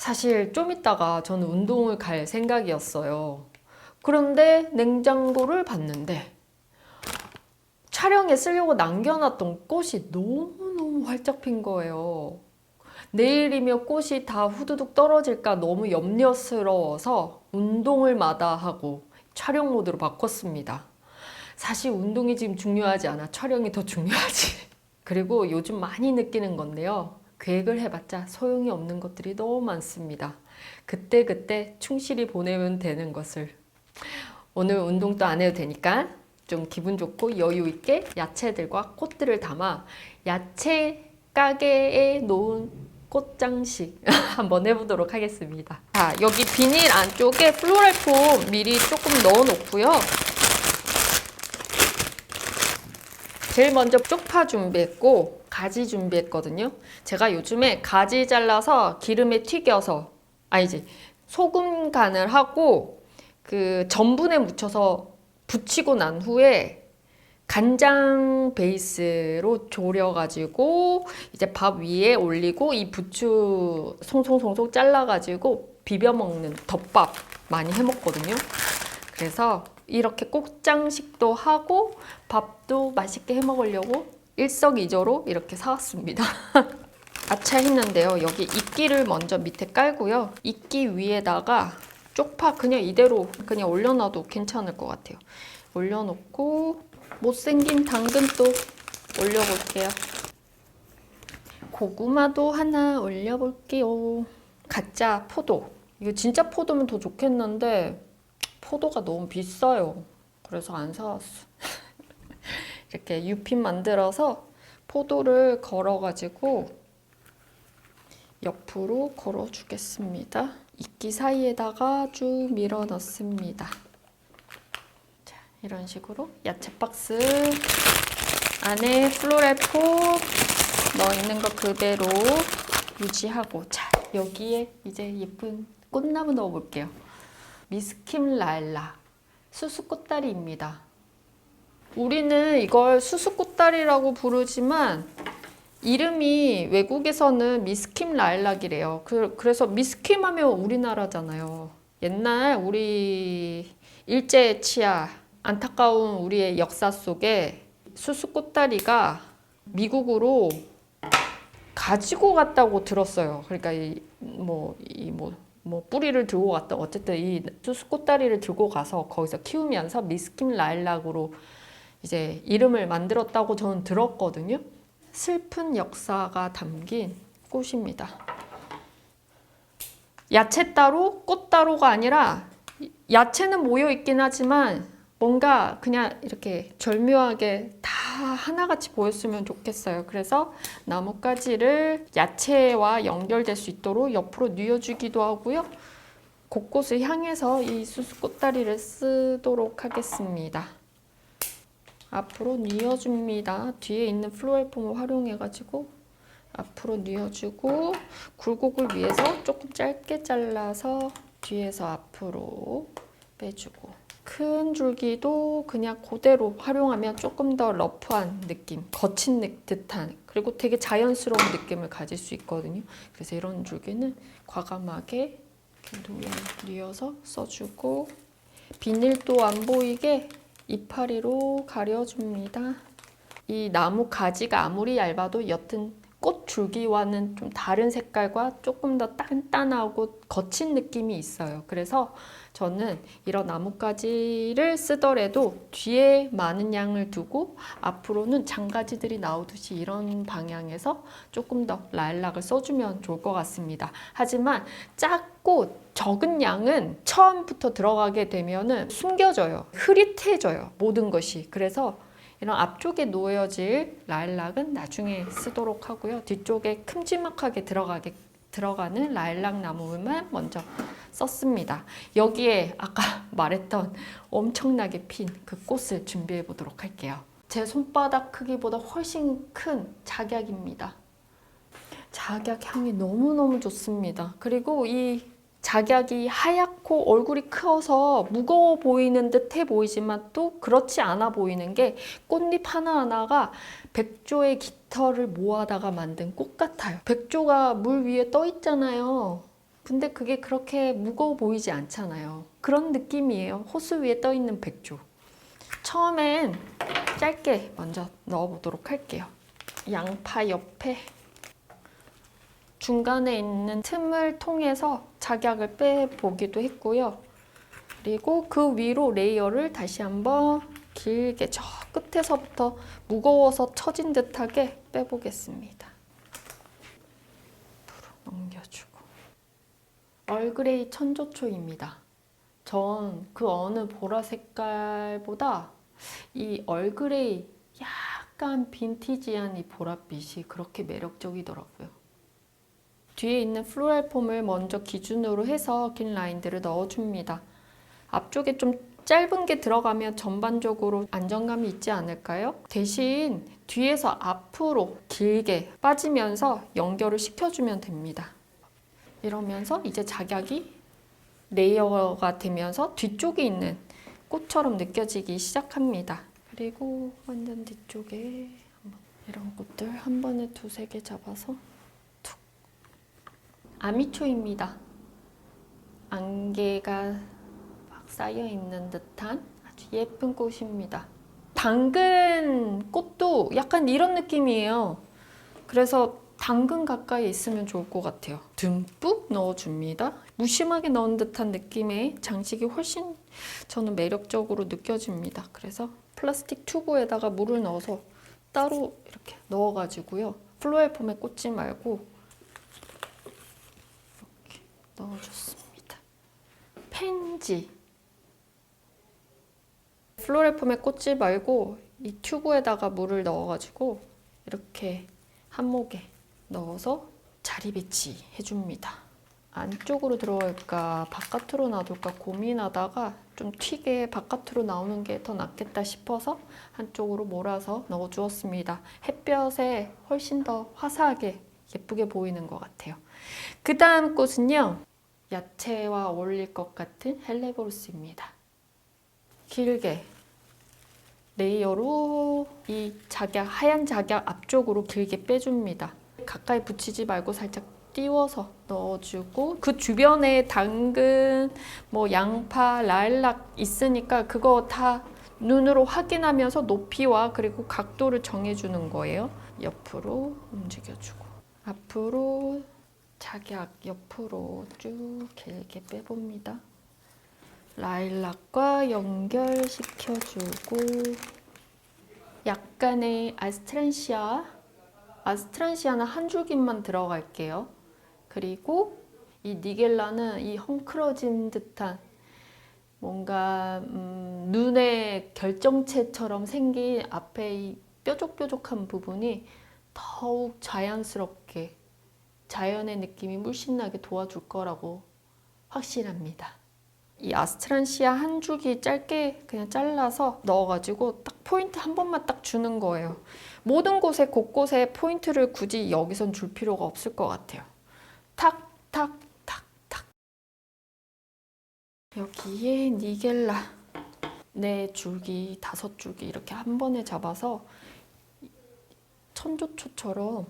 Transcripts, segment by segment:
사실 좀 있다가 저는 운동을 갈 생각이었어요. 그런데 냉장고를 봤는데 촬영에 쓰려고 남겨놨던 꽃이 너무너무 활짝 핀 거예요. 내일이면 꽃이 다 후두둑 떨어질까 너무 염려스러워서 운동을 마다하고 촬영 모드로 바꿨습니다. 사실 운동이 지금 중요하지 않아. 촬영이 더 중요하지. 그리고 요즘 많이 느끼는 건데요. 계획을 해봤자 소용이 없는 것들이 너무 많습니다. 그때그때 충실히 보내면 되는 것을. 오늘 운동도 안 해도 되니까 좀 기분 좋고 여유 있게 야채들과 꽃들을 담아 야채 가게에 놓은 꽃장식 한번 해보도록 하겠습니다. 자, 여기 비닐 안쪽에 플로랄폼 미리 조금 넣어 놓고요. 제일 먼저 쪽파 준비했고 가지 준비했거든요. 제가 요즘에 가지 잘라서 기름에 튀겨서 아니지 소금 간을 하고 그 전분에 묻혀서 부치고 난 후에 간장 베이스로 졸여가지고 이제 밥 위에 올리고 이 부추 송송송송 잘라가지고 비벼 먹는 덮밥 많이 해 먹거든요. 그래서 이렇게 꽃장식도 하고 밥도 맛있게 해 먹으려고 일석이조로 이렇게 사왔습니다. 아차 했는데요. 여기 이끼를 먼저 밑에 깔고요. 이끼 위에다가 쪽파 그냥 이대로 그냥 올려놔도 괜찮을 것 같아요. 올려놓고 못생긴 당근도 올려볼게요. 고구마도 하나 올려볼게요. 가짜 포도. 이거 진짜 포도면 더 좋겠는데 포도가 너무 비싸요. 그래서 안 사왔어. 이렇게 유핀 만들어서 포도를 걸어가지고 옆으로 걸어주겠습니다. 이끼 사이에다가 쭉 밀어 넣습니다. 자, 이런 식으로 야채 박스 안에 플로랄폼 넣어 있는 거 그대로 유지하고, 자, 여기에 이제 예쁜 꽃나무 넣어 볼게요. 미스킴 라일락 수수꽃다리입니다. 우리는 이걸 수수꽃다리라고 부르지만 이름이 외국에서는 미스킴 라일락이래요. 그래서 미스킴 하면 우리나라잖아요. 옛날 우리 일제 치하 안타까운 우리의 역사 속에 수수꽃다리가 미국으로 가지고 갔다고 들었어요. 그러니까 뿌리를 들고 갔다. 어쨌든 이 수수꽃다리를 들고 가서 거기서 키우면서 미스킴 라일락으로 이제 이름을 만들었다고 저는 들었거든요. 슬픈 역사가 담긴 꽃입니다. 야채 따로, 꽃 따로가 아니라 야채는 모여 있긴 하지만 뭔가 그냥 이렇게 절묘하게 다 하나같이 보였으면 좋겠어요. 그래서 나뭇가지를 야채와 연결될 수 있도록 옆으로 뉘어주기도 하고요. 곳곳을 향해서 이 수수꽃다리를 쓰도록 하겠습니다. 앞으로 뉘어줍니다. 뒤에 있는 플로랄폼을 활용해가지고 앞으로 뉘어주고, 굴곡을 위해서 조금 짧게 잘라서 뒤에서 앞으로 빼주고, 큰 줄기도 그냥 그대로 활용하면 조금 더 러프한 느낌, 거친 듯한, 그리고 되게 자연스러운 느낌을 가질 수 있거든요. 그래서 이런 줄기는 과감하게 이렇게 뉘어서 써주고, 비닐도 안 보이게 이파리로 가려줍니다. 이 나무 가지가 아무리 얇아도 옅은 꽃 줄기와는 좀 다른 색깔과 조금 더 단단하고 거친 느낌이 있어요. 그래서 저는 이런 나뭇가지를 쓰더라도 뒤에 많은 양을 두고 앞으로는 장가지들이 나오듯이 이런 방향에서 조금 더 라일락을 써주면 좋을 것 같습니다. 하지만 작고 적은 양은 처음부터 들어가게 되면은 숨겨져요. 흐릿해져요. 모든 것이. 그래서 이런 앞쪽에 놓여질 라일락은 나중에 쓰도록 하고요. 뒤쪽에 큼지막하게 들어가는 라일락 나무만 먼저 썼습니다. 여기에 아까 말했던 엄청나게 핀 그 꽃을 준비해 보도록 할게요. 제 손바닥 크기보다 훨씬 큰 작약입니다. 작약 향이 너무너무 좋습니다. 그리고 이 작약이 하얗고 얼굴이 커서 무거워 보이는 듯해 보이지만 또 그렇지 않아 보이는 게 꽃잎 하나하나가 백조의 깃털을 모아다가 만든 꽃 같아요. 백조가 물 위에 떠 있잖아요. 근데 그게 그렇게 무거워 보이지 않잖아요. 그런 느낌이에요. 호수 위에 떠 있는 백조. 처음엔 짧게 먼저 넣어보도록 할게요. 양파 옆에 중간에 있는 틈을 통해서 작약을 빼보기도 했고요. 그리고 그 위로 레이어를 다시 한번 길게 저 끝에서부터 무거워서 처진 듯하게 빼보겠습니다. 넘겨주고. 얼그레이 천조초입니다. 전 그 어느 보라 색깔보다 이 얼그레이 약간 빈티지한 이 보랏빛이 그렇게 매력적이더라고요. 뒤에 있는 플로럴 폼을 먼저 기준으로 해서 긴 라인들을 넣어줍니다. 앞쪽에 좀 짧은 게 들어가면 전반적으로 안정감이 있지 않을까요? 대신 뒤에서 앞으로 길게 빠지면서 연결을 시켜주면 됩니다. 이러면서 이제 작약이 레이어가 되면서 뒤쪽에 있는 꽃처럼 느껴지기 시작합니다. 그리고 완전 뒤쪽에 이런 꽃들 한 번에 두세 개 잡아서 툭. 아미초입니다. 안개가 막 쌓여있는 듯한 아주 예쁜 꽃입니다. 당근 꽃도 약간 이런 느낌이에요. 그래서 당근 가까이 있으면 좋을 것 같아요. 듬뿍 넣어줍니다. 무심하게 넣은 듯한 느낌의 장식이 훨씬 저는 매력적으로 느껴집니다. 그래서 플라스틱 튜브에다가 물을 넣어서 따로 이렇게 넣어가지고요. 플로럴 폼에 꽂지 말고 이렇게 넣어줬습니다. 펜지. 플로럴 폼에 꽂지 말고 이 튜브에다가 물을 넣어가지고 이렇게 한목에 넣어서 자리 배치 해줍니다. 안쪽으로 들어갈까 바깥으로 놔둘까 고민하다가 좀 튀게 바깥으로 나오는 게 더 낫겠다 싶어서 한쪽으로 몰아서 넣어주었습니다. 햇볕에 훨씬 더 화사하게 예쁘게 보이는 것 같아요. 그 다음 꽃은요. 야채와 어울릴 것 같은 헬레보루스입니다. 길게 레이어로 이 작약, 하얀 작약 앞쪽으로 길게 빼줍니다. 가까이 붙이지 말고 살짝 띄워서 넣어주고 그 주변에 당근, 뭐 양파, 라일락 있으니까 그거 다 눈으로 확인하면서 높이와 그리고 각도를 정해주는 거예요. 옆으로 움직여주고 앞으로 작약 옆으로 쭉 길게 빼봅니다. 라일락과 연결시켜주고 약간의 아스트란시아는 한 줄기만 들어갈게요. 그리고 이 니겔라는 이 헝클어진 듯한 뭔가 눈의 결정체처럼 생긴 앞에 이 뾰족뾰족한 부분이 더욱 자연스럽게 자연의 느낌이 물씬 나게 도와줄 거라고 확신합니다. 이 아스트란시아 한 줄기 짧게 그냥 잘라서 넣어가지고 딱 포인트 한 번만 딱 주는 거예요. 모든 곳에 곳곳에 포인트를 굳이 여기선 줄 필요가 없을 것 같아요. 탁, 탁, 탁, 탁. 여기에 니겔라 4줄기, 5줄기 이렇게 한 번에 잡아서 천조초처럼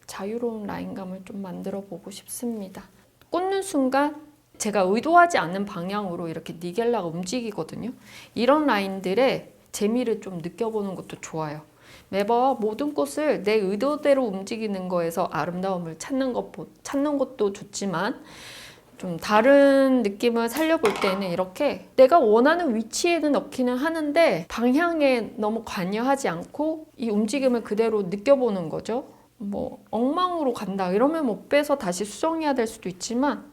자유로운 라인감을 좀 만들어 보고 싶습니다. 꽂는 순간 제가 의도하지 않는 방향으로 이렇게 니겔라가 움직이거든요. 이런 라인들의 재미를 좀 느껴보는 것도 좋아요. 매번 모든 꽃을 내 의도대로 움직이는 거에서 아름다움을 찾는 것도 좋지만 좀 다른 느낌을 살려볼 때는 이렇게 내가 원하는 위치에는 넣기는 하는데 방향에 너무 관여하지 않고 이 움직임을 그대로 느껴보는 거죠. 뭐 엉망으로 간다 이러면 못 빼서 다시 수정해야 될 수도 있지만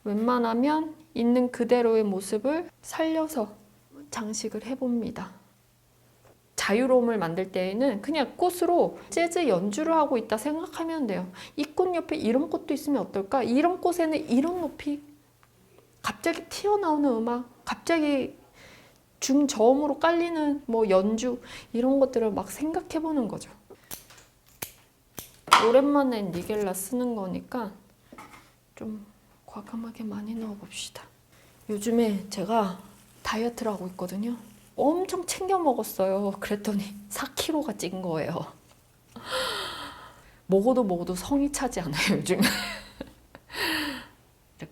웬만하면 있는 그대로의 모습을 살려서 장식을 해봅니다. 자유로움을 만들 때에는 그냥 꽃으로 재즈 연주를 하고 있다 생각하면 돼요. 이 꽃 옆에 이런 꽃도 있으면 어떨까? 이런 꽃에는 이런 높이, 갑자기 튀어나오는 음악, 갑자기 중저음으로 깔리는 뭐 연주 이런 것들을 막 생각해보는 거죠. 오랜만에 니겔라 쓰는 거니까 좀 과감하게 많이 넣어봅시다. 요즘에 제가 다이어트를 하고 있거든요. 엄청 챙겨 먹었어요. 그랬더니 4kg가 찐 거예요. 먹어도 성이 차지 않아요, 요즘.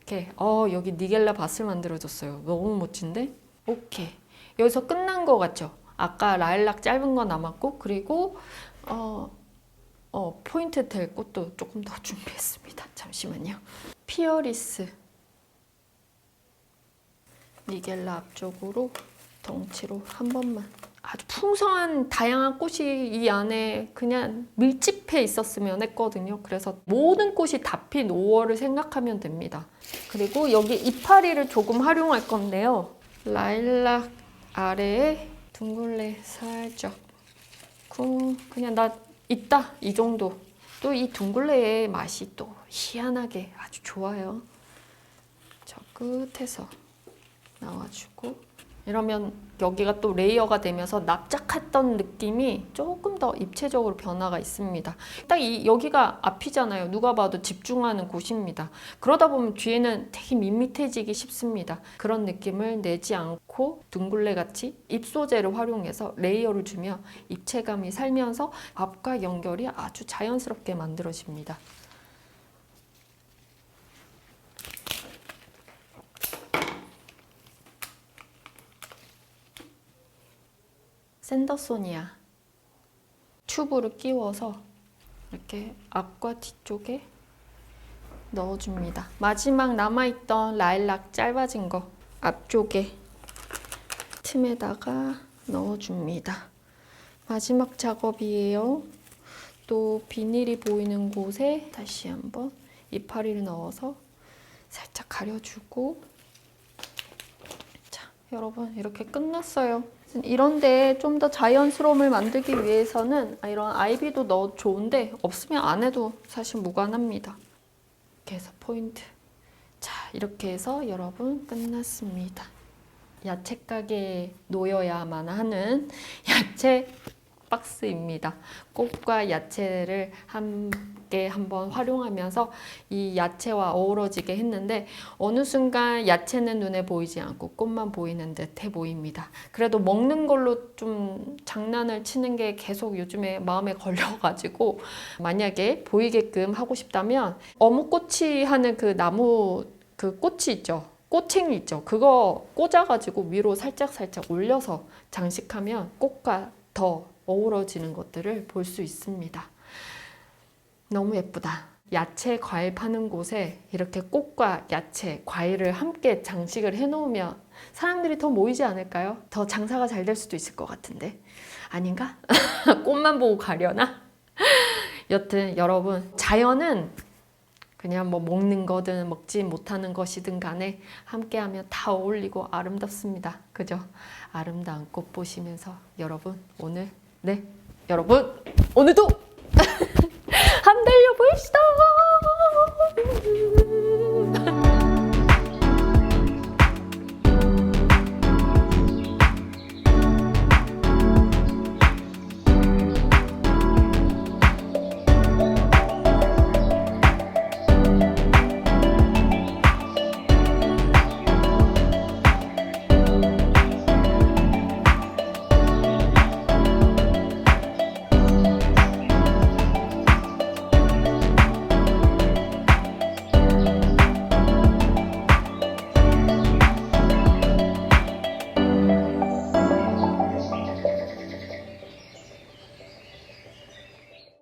이렇게 여기 니겔라 밭을 만들어줬어요. 너무 멋진데? 오케이. 여기서 끝난 거 같죠? 아까 라일락 짧은 거 남았고, 그리고 포인트 될 꽃도 조금 더 준비했습니다. 잠시만요. 피어리스 니겔라 앞쪽으로 덩치로 한 번만. 아주 풍성한 다양한 꽃이 이 안에 그냥 밀집해 있었으면 했거든요. 그래서 모든 꽃이 다 핀 5월을 생각하면 됩니다. 그리고 여기 이파리를 조금 활용할 건데요. 라일락 아래에 둥글레 살짝 그냥 나 있다 이 정도. 또 이 둥글레의 맛이 또 희한하게 아주 좋아요. 저 끝에서 나와주고 이러면 여기가 또 레이어가 되면서 납작했던 느낌이 조금 더 입체적으로 변화가 있습니다. 딱 여기가 앞이잖아요. 누가 봐도 집중하는 곳입니다. 그러다 보면 뒤에는 되게 밋밋해지기 쉽습니다. 그런 느낌을 내지 않고 둥글레같이 잎소재를 활용해서 레이어를 주며 입체감이 살면서 앞과 연결이 아주 자연스럽게 만들어집니다. 샌더소니아 튜브를 끼워서 이렇게 앞과 뒤쪽에 넣어줍니다. 마지막 남아있던 라일락 짧아진 거 앞쪽에 틈에다가 넣어줍니다. 마지막 작업이에요. 또 비닐이 보이는 곳에 다시 한번 이파리를 넣어서 살짝 가려주고, 자, 여러분 이렇게 끝났어요. 이런데 좀 더 자연스러움을 만들기 위해서는 이런 아이비도 넣어도 좋은데 없으면 안 해도 사실 무관합니다. 이렇게 해서 포인트. 자, 이렇게 해서 여러분 끝났습니다. 야채 가게에 놓여야만 하는 야채 박스입니다. 꽃과 야채를 함께 한번 활용하면서 이 야채와 어우러지게 했는데 어느 순간 야채는 눈에 보이지 않고 꽃만 보이는 듯해 보입니다. 그래도 먹는 걸로 좀 장난을 치는 게 계속 요즘에 마음에 걸려가지고 만약에 보이게끔 하고 싶다면 어묵꼬치 하는 그 나무 그 꽃이 있죠. 꽃챙이 있죠. 그거 꽂아가지고 위로 살짝 올려서 장식하면 꽃과 더 어우러지는 것들을 볼 수 있습니다. 너무 예쁘다. 야채, 과일 파는 곳에 이렇게 꽃과 야채, 과일을 함께 장식을 해놓으면 사람들이 더 모이지 않을까요? 더 장사가 잘 될 수도 있을 것 같은데 아닌가? 꽃만 보고 가려나? 여튼 여러분, 자연은 그냥 뭐 먹는 거든 먹지 못하는 것이든 간에 함께하면 다 어울리고 아름답습니다. 그죠? 아름다운 꽃 보시면서 여러분 오늘 여러분 오늘도 함 달려봅시다.